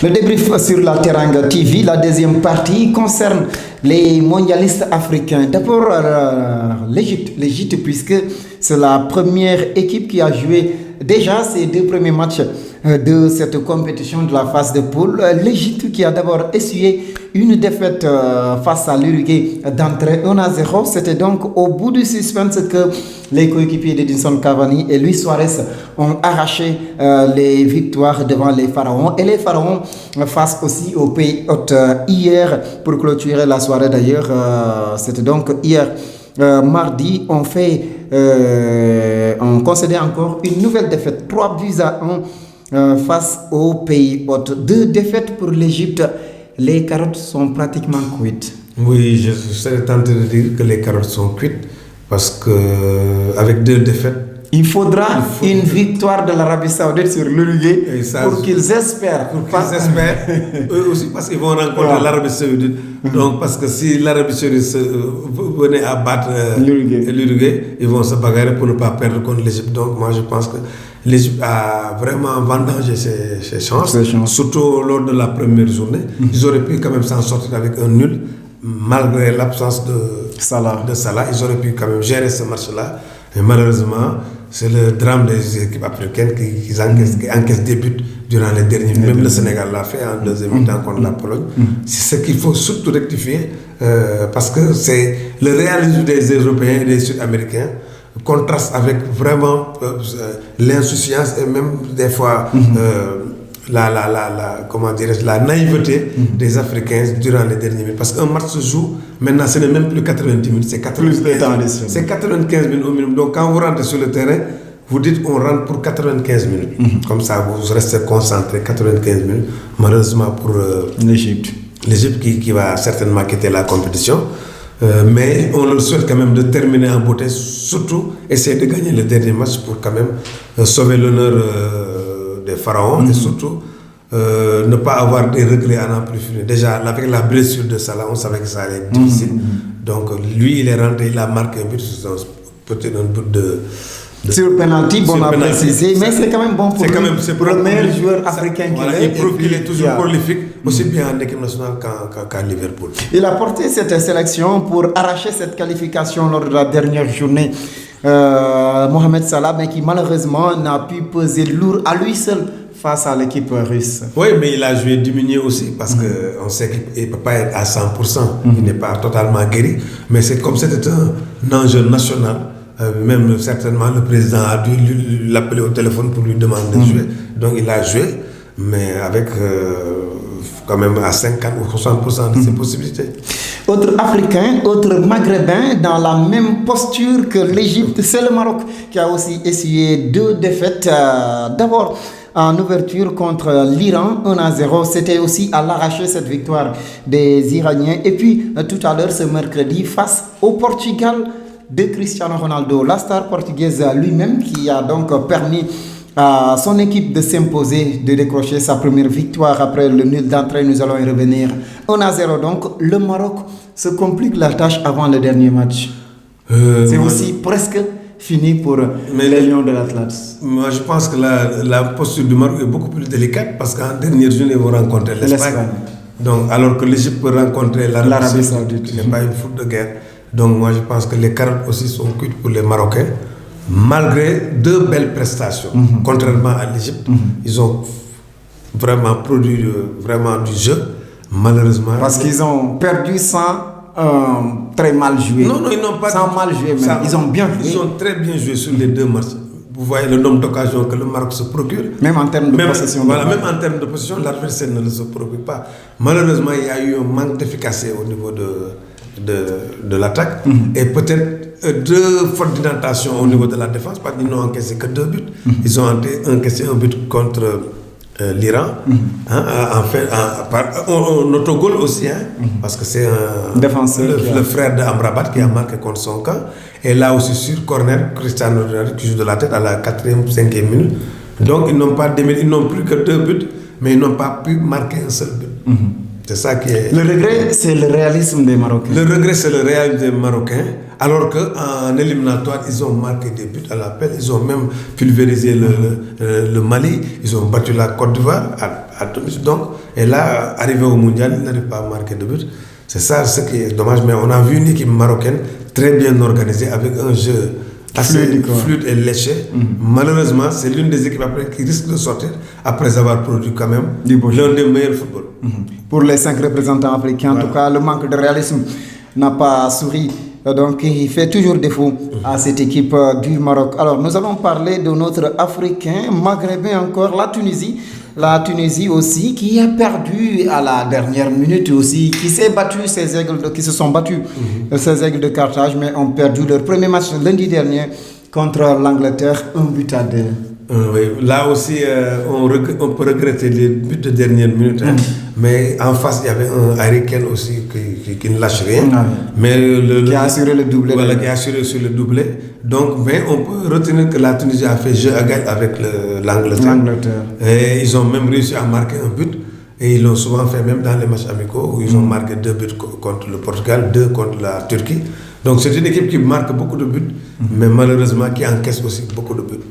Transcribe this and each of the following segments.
Le débrief sur la Teranga TV, la deuxième partie concerne les mondialistes africains. D'abord, l'Égypte, puisque c'est la première équipe qui a joué déjà ces deux premiers matchs de cette compétition de la phase de poule. L'Égypte qui a d'abord essuyé une défaite face à l'Uruguay d'entrée 1-0. C'était donc au bout du suspense que les coéquipiers d'Edinson Cavani et Luis Suarez ont arraché les victoires devant les Pharaons. Et les Pharaons face aussi au pays hôte hier pour clôturer la soirée d'ailleurs. C'était donc hier mardi, on concédait encore une nouvelle défaite, 3-1 face au pays hôte. 2 défaites pour l'Égypte. Les carottes sont pratiquement cuites. Oui, je serais tenté de dire que les carottes sont cuites parce que avec 2 défaites, il faudra une victoire de l'Arabie Saoudite sur l'Uruguay pour qu'ils espèrent. Eux aussi, parce qu'ils vont rencontrer l'Arabie Saoudite. Donc, parce que si l'Arabie Saoudite venait à battre l'Uruguay, ils vont se bagarrer pour ne pas perdre contre l'Égypte. Donc, moi, je pense que l'Égypte a vraiment vendangé ses chances, surtout lors de la première journée. Ils auraient pu quand même s'en sortir avec un nul, malgré l'absence de Salah. Ils auraient pu quand même gérer ce match-là. Et malheureusement, c'est le drame des équipes africaines qui encaissent des buts durant les derniers minutes. Même le Sénégal l'a fait en deuxième mi-temps contre la Pologne. C'est ce qu'il faut surtout rectifier parce que c'est le réalisme des Européens et des Sud-Américains contraste avec vraiment l'insouciance et même des fois la naïveté des Africains durant les derniers minutes. Parce qu'un match se joue, maintenant ce n'est même plus 90 minutes, c'est 95 minutes au minimum. Donc quand vous rentrez sur le terrain, vous dites on rentre pour 95 minutes. Comme ça, vous restez concentré 95 minutes. Malheureusement pour l'Égypte qui va certainement quitter la compétition. Mais on leur souhaite quand même de terminer en beauté, surtout essayer de gagner le dernier match pour quand même sauver l'honneur des Pharaons et surtout ne pas avoir des regrets à n'en plus finir. Déjà, avec la blessure de Salah, on savait que ça allait être difficile. Donc, lui, il est rentré, il a marqué un but, peut-être un but de sur penalty, bon à préciser, mais c'est quand même bon pour le meilleur joueur africain qu'il est. Il prouve qu'il est toujours prolifique, aussi bien en équipe nationale qu'à Liverpool. Il a porté cette sélection pour arracher cette qualification lors de la dernière journée. Mohamed Salah, mais qui malheureusement n'a pu peser lourd à lui seul face à l'équipe russe. Oui, mais il a joué diminué aussi parce qu'on sait qu'il ne peut pas être à 100%. Il n'est pas totalement guéri. Mais c'est comme c'était un enjeu national. Même certainement le président a dû l'appeler au téléphone pour lui demander de jouer. Donc il a joué, mais avec quand même à 50 ou 60% de ses possibilités. Autre Africain, autre Maghrébin dans la même posture que l'Égypte, c'est le Maroc qui a aussi essuyé 2 défaites. D'abord en ouverture contre l'Iran 1-0, c'était aussi à l'arracher cette victoire des Iraniens. Et puis tout à l'heure ce mercredi face au Portugal de Cristiano Ronaldo, la star portugaise lui-même qui a donc permis à son équipe de s'imposer, de décrocher sa première victoire après le nul d'entrée. Nous allons y revenir. 1-0 donc, le Maroc se complique la tâche avant le dernier match. C'est aussi presque fini pour les Lions de l'Atlas. Moi je pense que la posture du Maroc est beaucoup plus délicate parce qu'en dernière journée ils vont rencontrer l'Espagne. Donc alors que l'Égypte peut rencontrer l'Arabie Saoudite, ce n'est pas une faute de guerre. Donc moi je pense que les carottes aussi sont cuites pour les Marocains, malgré 2 belles prestations. Contrairement à l'Égypte, ils ont vraiment produit vraiment du jeu, malheureusement. Parce qu'ils ont perdu sans très mal jouer. Non, ils n'ont pas sans mal jouer, mais ils ont bien joué. Ils ont très bien joué sur les 2 matchs. Vous voyez le nombre d'occasions que le Maroc se procure. Même en termes de possession. Voilà, même en termes de possession, l'adversaire ne le se procure pas. Malheureusement, il y a eu un manque d'efficacité au niveau de l'attaque et peut-être 2 fautes d'identification au niveau de la défense parce qu'ils n'ont encaissé que 2 buts. Ils ont encaissé un but contre l'Iran, un autogol aussi, parce que c'est un défenseur, le frère d'Amrabat qui a marqué contre son camp. Et là aussi sur corner, Cristiano Ronaldo qui joue de la tête à la 4e, 5e minute. Donc ils n'ont plus que 2 buts, mais ils n'ont pas pu marquer un seul but. C'est ça qui est... Le regret, c'est le réalisme des Marocains. Le regret, c'est le réalisme des Marocains, alors qu'en éliminatoire, ils ont marqué des buts à l'appel, ils ont même pulvérisé le Mali, ils ont battu la Côte d'Ivoire à domicile. Donc, et là, arrivé au mondial, ils n'arrivent pas à marquer de but. C'est ça ce qui est dommage, mais on a vu une équipe marocaine très bien organisée, avec un jeu assez fluide et léché. Malheureusement, c'est l'une des équipes après qui risque de sortir après avoir produit quand même l'un des meilleurs footballs. Pour les 5 représentants africains, en tout cas, le manque de réalisme n'a pas souri. Donc, il fait toujours défaut à cette équipe du Maroc. Alors, nous allons parler de notre Africain, maghrébin encore, la Tunisie. La Tunisie aussi, qui a perdu à la dernière minute aussi, qui s'est battu, qui se sont battus, ces aigles de Carthage, mais ont perdu leur premier match lundi dernier contre l'Angleterre, 1-2. Oui. Là aussi, on peut regretter les buts de dernière minute, mais en face, il y avait un Harry Kane aussi qui ne lâche rien. Mais qui a assuré le doublé. Voilà, qui a assuré sur le doublé. Donc, mais on peut retenir que la Tunisie a fait jeu à gagne avec l'Angleterre. Et ils ont même réussi à marquer un but. Et ils l'ont souvent fait même dans les matchs amicaux où ils ont marqué 2 buts contre le Portugal, 2 contre la Turquie. Donc, c'est une équipe qui marque beaucoup de buts, mais malheureusement qui encaisse aussi beaucoup de buts.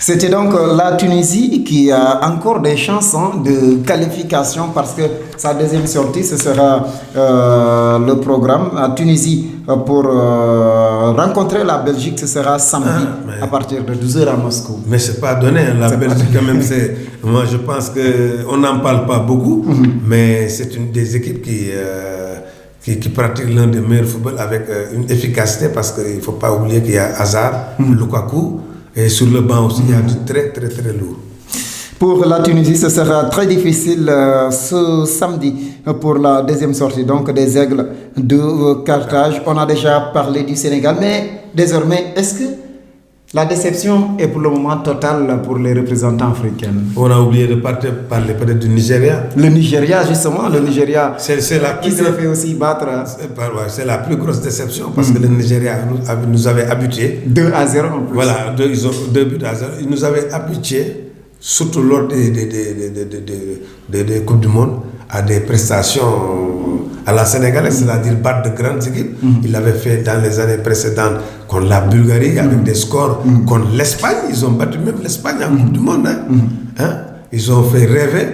C'était donc la Tunisie qui a encore des chances de qualification parce que sa deuxième sortie, ce sera le programme. La Tunisie pour rencontrer la Belgique, ce sera samedi à partir de 12h à Moscou. Mais ce n'est pas donné. La Belgique, quand même, moi je pense qu'on n'en parle pas beaucoup, mais c'est une des équipes qui pratique l'un des meilleurs footballs avec une efficacité parce qu'il ne faut pas oublier qu'il y a Hazard, Lukaku. Et sur le banc aussi, il y a du très très très lourd. Pour la Tunisie, ce sera très difficile ce samedi pour la deuxième sortie, donc des aigles de Carthage. On a déjà parlé du Sénégal, mais désormais, est-ce que la déception est pour le moment totale pour les représentants africains? On a oublié de parler peut-être du Nigeria. Le Nigeria, justement, le Nigeria qui s'est fait aussi battre. C'est la plus grosse déception parce que le Nigeria nous avait habitués. 2-0 en plus. Voilà, ils ont 2 buts à 0. Ils nous avaient habitués, surtout lors des Coupes du Monde, à des prestations à la sénégalaise, c'est-à-dire battre de grandes équipes. Il l'avait fait dans les années précédentes contre la Bulgarie avec des scores contre l'Espagne. Ils ont battu même l'Espagne en Coupe du Monde. Ils ont fait rêver.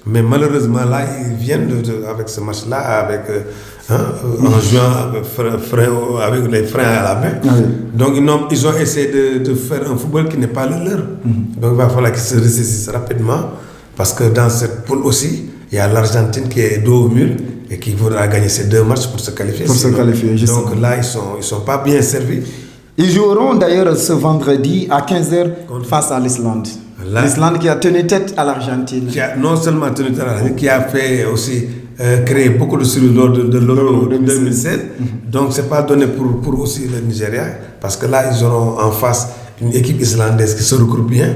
Mais malheureusement, là, ils viennent avec ce match-là, en jouant avec les freins à la main. Donc, ils ont essayé de faire un football qui n'est pas le leur. Donc, il va falloir qu'ils se ressaisissent rapidement. Parce que dans cette poule aussi, il y a l'Argentine qui est dos au mur et qui voudra gagner ces 2 matchs pour se qualifier. Donc là, ils ne sont pas bien servis. Ils joueront d'ailleurs ce vendredi à 15h face à l'Islande. L'Islande qui a tenu tête à l'Argentine. Qui a non seulement tenu tête à l'Argentine, qui a fait aussi créer beaucoup de suivi lors de l'Euro 2016. Donc ce n'est pas donné pour aussi le Nigeria, parce que là, ils auront en face une équipe islandaise qui se regroupe bien.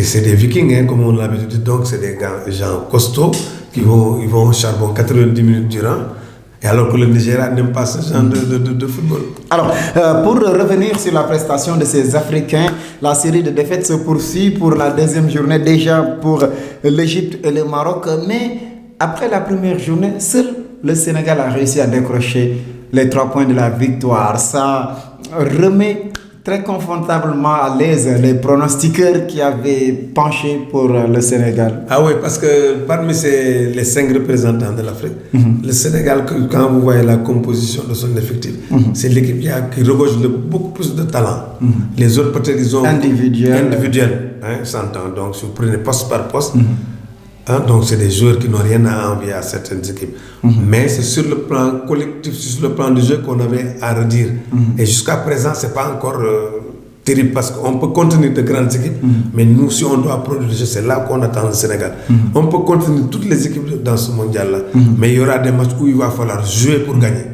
C'est des Vikings, comme on l'a l'habitude. Donc c'est des gens costauds qui vont au charbon 90 minutes durant. Et alors que le Nigeria n'aime pas ce genre de football. Alors, pour revenir sur la prestation de ces Africains, la série de défaites se poursuit pour la deuxième journée, déjà pour l'Égypte et le Maroc. Mais après la première journée, seul le Sénégal a réussi à décrocher les 3 points de la victoire. Ça remet très confortablement à l'aise les pronostiqueurs qui avaient penché pour le Sénégal. Ah oui, parce que parmi les 5 représentants de l'Afrique, le Sénégal, quand vous voyez la composition de son effectif, c'est l'équipe qui regorge de beaucoup plus de talent. Les autres, peut-être, ils ont... Individuels, s'entend. Donc, si vous prenez poste par poste, donc c'est des joueurs qui n'ont rien à envier à certaines équipes. Mais c'est sur le plan collectif, sur le plan du jeu qu'on avait à redire. Et jusqu'à présent, ce n'est pas encore terrible parce qu'on peut contenir de grandes équipes, mais nous, si on doit produire le jeu, c'est là qu'on attend le Sénégal. On peut contenir toutes les équipes dans ce mondial-là, mais il y aura des matchs où il va falloir jouer pour gagner.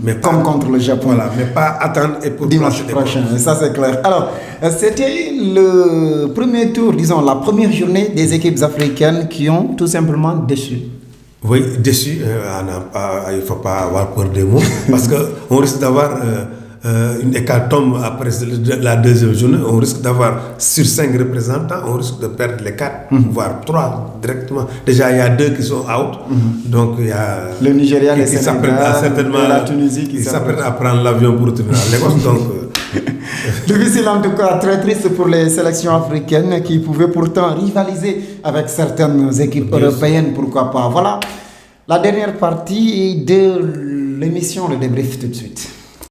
Mais comme contre le Japon. Voilà, mais pas attendre et pour dimanche prochain, ça c'est clair. Alors, c'était le premier tour, disons, la première journée des équipes africaines qui ont tout simplement déçu. Oui, déçu, il ne faut pas avoir peur des mots, parce qu'on risque d'avoir une hécatombe après la deuxième journée, on risque d'avoir sur 5 représentants, on risque de perdre les 4, voire 3 directement. Déjà, il y a 2 qui sont out. Donc, il y a le Nigeria, le Sénégal, la Tunisie qui s'apprêtent à prendre l'avion pour retourner à Lagos. Donc, difficile en tout cas, très triste pour les sélections africaines qui pouvaient pourtant rivaliser avec certaines équipes européennes, pourquoi pas. Voilà la dernière partie de l'émission, le débrief tout de suite.